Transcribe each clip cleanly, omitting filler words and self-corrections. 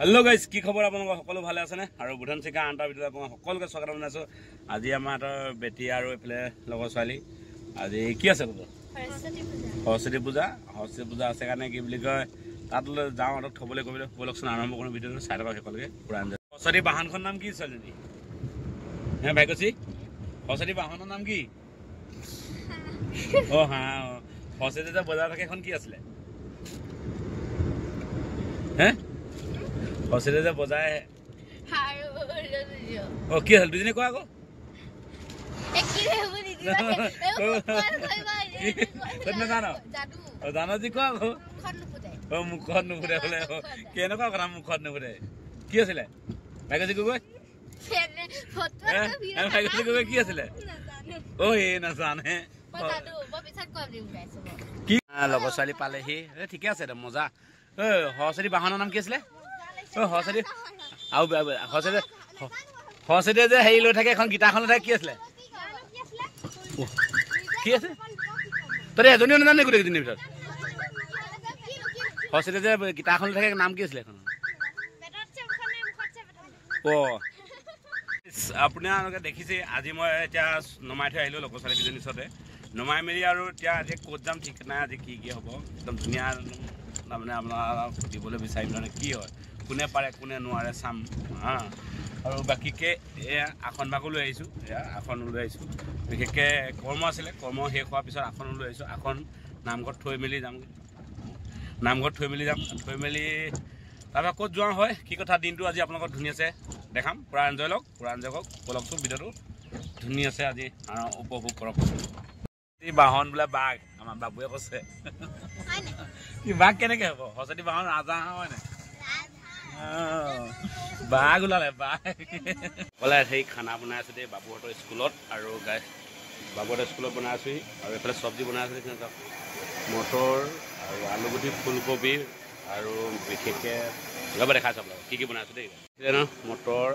hello guys की खबर আপোনালোক সকলো ভালে আছে নে আৰু বুধান চিকা আন্টাৰ ভিতৰত আপোনালোক সকলোকে স্বাগতম জনাইছো আজি আমাৰ বেটি আৰু এফালে লগৰ ছোৱালী আজি কি আছে কব সৰস্বতী পূজা আছে কাৰণে কি বুলি কয় তাত যাওঁ আৰু থবলৈ কবিলে বলকচোন আৰম্ভ কৰোঁ ভিডিঅ'টো চাই থকা সকলোকে পুৰা সৰস্বতী বাহনখন নাম কি ছোৱালী হে ভাই কৈছি সৰস্বতী বাহনৰ নাম কি অ হা সৰস্বতী যে বজাৰ থাকে এখন কি আছিলে হে সৰস্বতী যে বজায় অ কি হ'ল দুজনে কোৱা আকৌ জানো যি কোৱা আকৌ অ মুখত নুফুটে বোলে কেনেকুৱা কথা মুখত নুফুটে কি আছিলে ভাইকচি গগৈ ভাইকচি গগৈ কি আছিলে অ এই নাজানে কি লগৰ ছোৱালী পালেহি ঠিকে আছে দে মজা ঐ সৰস্বতী বাহনৰ নাম কি আছিলে অ সৰস্বতী আৰু সৰস্বতী যে হেৰি লৈ থাকে এখন গীতাখন লৈ থাকে কি আছিলে কি আছে তই এজনীও নাজানে গোটেইকেইজনীৰ ভিতৰত সৰস্বতী যে গীতাখন লৈ থাকে নাম কি আছিলে এখন অ আপোনালোকে দেখিছে আজি মই এতিয়া নমাই থৈ আহিলোঁ লগৰ ছোৱালীকেইজনীৰ ওচৰতে নমাই মেলি আৰু এতিয়া আজি ক'ত যাম ঠিক নাই আজি কি হ'ব একদম ধুনীয়া তাৰমানে আপোনাক দিবলৈ বিচাৰিম তাৰমানে কি হয় কোনে পাৰে কোনে নোৱাৰে চাম হা আৰু বাকীকৈ এয়া আসনভাগো লৈ আহিছোঁ এয়া আসন লৈ আহিছোঁ বিশেষকৈ কৰ্ম আছিলে কৰ্ম শেষ হোৱাৰ পিছত আসনো লৈ আহিছোঁ আসন নামঘৰত থৈ মেলি যামগৈ থৈ মেলি তাৰপৰা ক'ত যোৱা হয় কি কথা দিনটো আজি আপোনালোকক ধুনীয়াছে দেখাম পূৰা এনজয় লওক বলকচোন ভিডিঅ'টো ধুনীয়াছে আজি উপভোগ কৰক এই বাহন বোলে বাঘ আমাৰ বাবুৱে কৈছে কি বাঘ কেনেকৈ হ'ব সৰস্বতী বাহন ৰাজহাঁহ হয় নাই বাঘ ওলালে বাঘ ক'লে সেই খানা বনাই আছো দেই বাবুহঁতৰ স্কুলত আৰু বাবুহঁতৰ স্কুলত বনাই আছোহি আৰু এইফালে চব্জি বনাই আছো দেখিছে মটৰ আৰু আলুগুটি ফুলকবি আৰু বিশেষকৈ লগত দেখাইছোঁ আপোনালোকক কি বনাই আছো দেই মটৰ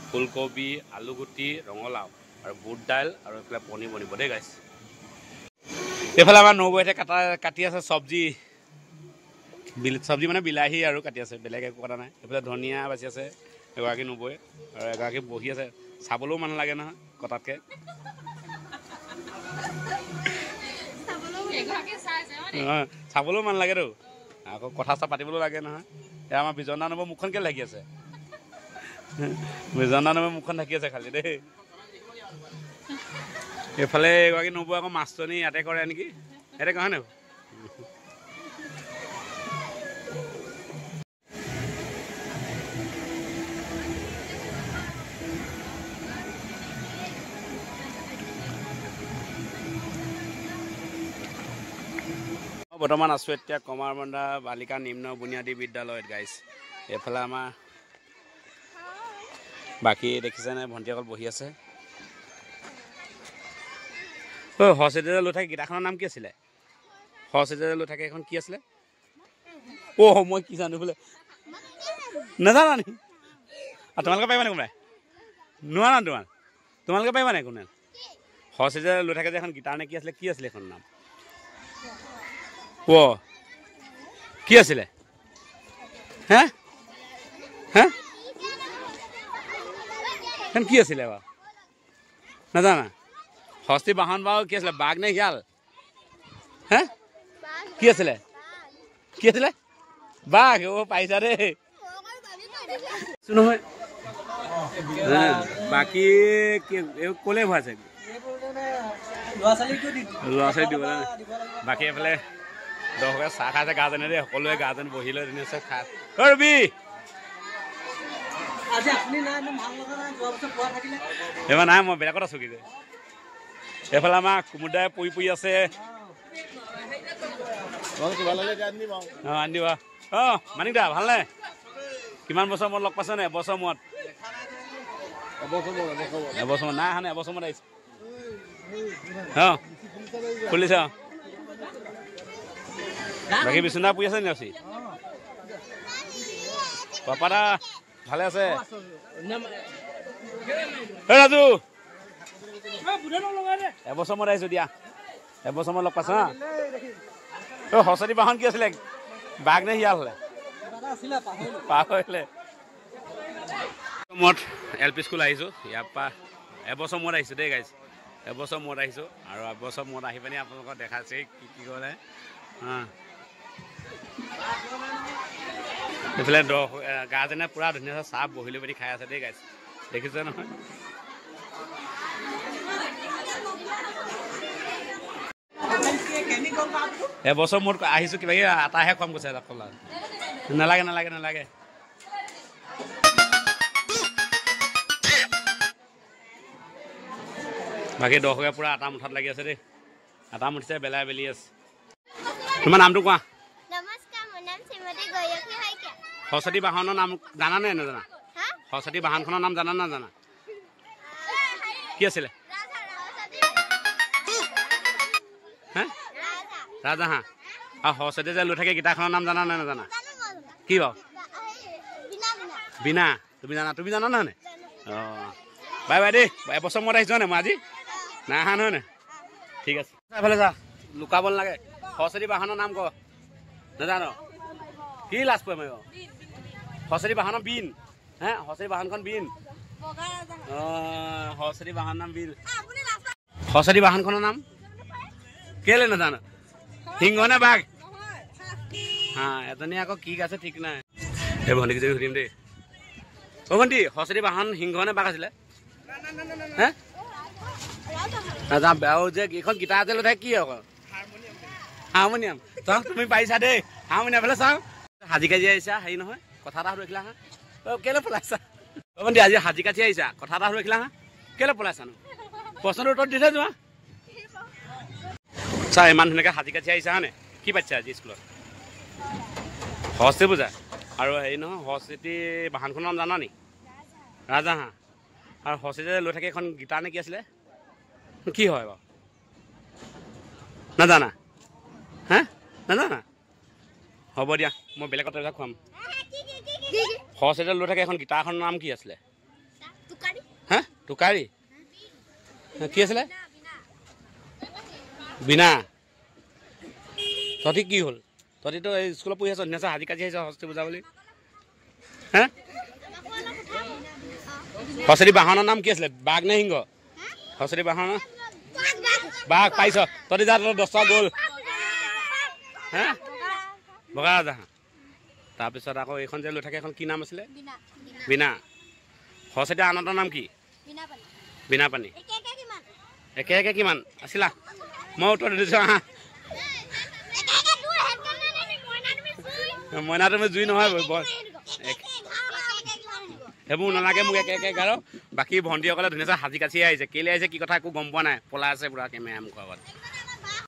ফুলকবি আলুগুটি ৰঙালাও আৰু বুট দাইল আৰু এইফালে পনীৰ বনিব দেই গাইছ এইফালে আমাৰ নবৌহঁতে কাটি আছে চব্জি মানে বিলাহী আৰু কাটি আছে বেলেগ একো কথা নাই এইফালে ধনিয়া বাচি আছে এগৰাকী নবৌৱে আৰু এগৰাকী বহি আছে চাবলৈও মানুহ লাগে নহয় কটাতকৈ চাবলৈও মানুহ লাগেতো আকৌ কথা পাতিবলৈও লাগে নহয় এয়া আমাৰ বিজনা নবৌৰ মুখখন কেলৈ লাগি আছে বিজনা নবৌৰ মুখখন ঢাকি আছে খালি দেই এইফালে এগৰাকী নবৌ আকৌ মাষ্টৰনী ইয়াতে কৰে নেকি ইয়াতে কয় নাই বৰ্তমান আছোঁ এতিয়া কমাৰবন্ধা বালিকা নিম্ন বুনিয়াদী বিদ্যালয়ত গাইছ এইফালে আমাৰ বাকী দেখিছেনে ভণ্টিসকল বহি আছে অ সৰস্বতী লৈ থাকে গীতাখনৰ নাম কি আছিলে সৰস্বতী লৈ থাকে এখন কি আছিলে অ মই কি জানো বোলে নাজানা নেকি তোমালোকে পাৰিবা নে কোনোবাই নোৱাৰা তোমালোকে পাৰিবা নাই কোনে সৰস্বতী লৈ থাকে যে এখন গীতাৰ নে কি আছিলে এখন নাম অ কি আছিলে হে কি আছিলে বাৰু নাজানা সৰস্বতী বাহন বাৰু কি আছিলে বাঘ নে শিয়াল হে কি আছিলে বাঘ অ পাৰিছা দেই নহয় বাকী ক'লে ভৰাইছে ল'ৰা ছোৱালী দিব বাকী এইফালে দহকে চাহ খাইছে গাজনে দেই সকলোৱে গাজেন বহি লৈ ধুনীয়াছে খাই ৰবি এইবাৰ নাই মই বেলেগত আছোঁ কি যে এইফালে আমাৰ কুমুদাই পৰি আছে আনিবা অ মানিক দা ভালনে কিমান বছৰ মূৰত লগ পাইছে নে এবছৰ মূৰত নাই অহা নাই এবছৰ মূৰত আহিছে অ খুলিছে বাকী বিচনা পৰি আছে নি আছে পাপা দা ভালে আছে ৰাজু এবছৰ মূৰত আহিছোঁ দিয়া এবছৰ মূৰত লগ পাইছা অ সৰস্বতী বাহন কি আছিলে বাঘ নে শিয়াল হ'লে পাহৰিলে মূৰত LP স্কুল আহিছোঁ ইয়াৰ পৰা এবছৰ মূৰত আহিছোঁ দেই গাইজ এবছৰ মূৰত আহিছোঁ আৰু এবছৰ মূৰত আহি পিনি আপোনালোকক দেখাইছে কি কৰে এইফালে গাৰ্জেনে পূৰা ধুনীয়া চাহ বহি লৈ পিনি খাই আছে দেই গাইজ দেখিছে নহয় এবছৰ মূৰত আহিছোঁ কিবা আটাহে খুৱাম কৈছে নালাগে নালাগে নালাগে বাকী দৰ্শকে পূৰা আটা মুঠাত লাগি আছে দেই আটা মুঠিছে বেলাই বেলি আছে তোমাৰ নামটো কোৱা সৰস্বতী বাহনৰ নাম জানা নে নাজানা সৰস্বতী বাহনখনৰ নাম জানা নাজানা কি আছিলে হে ৰাজাহাঁহ আৰু সৰস্বতী যে লৈ থাকে গীতাখনৰ নাম জানা নে নাজানা কি বাৰু বিনা তুমি জানা নহয় অঁ বাই বাই দেই এবছৰ মূৰত আহিছ নে মই আজি নাই অহা নহয় নে ঠিক আছে এফালে যা লুকাব নালাগে সৰস্বতী বাহনৰ নাম ক নাজানো কি লাজ পৰে মই সৰস্বতী বাহনৰ বিন হে সৰস্বতী বাহনখন বিন অঁ সৰস্বতী বাহনৰ নাম বিন সৰস্বতী বাহনখনৰ নাম কেলে নাজানো সিংহ নে বাঘ হা এজনী আকৌ কি আছে ঠিক নাই এই ভণ্টিকেইজনী সুধিম দেই অ' ভণ্টি সৰস্বতী বাহন সিংহ নে বাঘ আছিলে হে আৰু যে এইখন গীটাৰ যে লৈ থাকে কি আকৌ হাৰমনিয়াম তই তুমি পাৰিছা দেই হাৰমনিয়াম ফালে চাওঁ সাজি কাজি আহিছা হেৰি নহয় কথা এটা সুধিলা হা অ' কেলৈ পলাইছা অ' ভণ্টি আজি সাজি কাজি আহিছা কথা এটা সুধিলা হা কেলৈ পলাইছানো প্ৰশ্নটোৰ উত্তৰ দিছে যোৱা চা ইমান ধুনীয়াকৈ সাজি কাজি আহিছা হয়নে কি পাতিছা আজি স্কুলত সৰস্বতী পূজা আৰু হেৰি নহয় সৰস্বতী বাহনখনৰ নাম জানা নি ৰাজাহাঁহ আৰু সৰস্বতী লৈ থাকে এখন গীটাৰ নে কি আছিলে কি হয় বাৰু নাজানা হে নাজানা হ'ব দিয়া মই বেলেগ কথা খুৱাম সৰস্বতী লৈ থাকে এখন গীটাৰখনৰ নাম কি আছিলে হে টোকাৰী কি আছিলে বিনা তহঁতি কি হ'ল তহঁতিতো এই স্কুলত পঢ়ি আছ ধুনীয়া সাজি কাজি আহিছ সৰস্বতী পূজা বুলি হে সৰস্বতী বাহনৰ নাম কি আছিলে বাঘ নে সিংহ সৰস্বতী বাহনৰ বাঘ পাইছ তহঁতি যা তহঁতৰ 10 টকা গ'ল হে বগা ৰাজাহাঁহ তাৰপিছত আকৌ এইখন যে লৈ থাকে এখন কি নাম আছিলে বিনা সৰস্বতী আনন্দৰ নাম কি বিনা পানী একে একে কিমান আছিলা মই উত্তৰ দিছোঁ আহা মইনা তুমি জুই নহয় সেইবোৰ নালাগে মোক একে একে গাৰ বাকী ভণ্টিসকলে ধুনীয়াকৈ সাজি কাচি আহিছে কেলৈ আহিছে কি কথা একো গম পোৱা নাই পলাই আছে পুৰা কেমেৰা মুখৰ আগত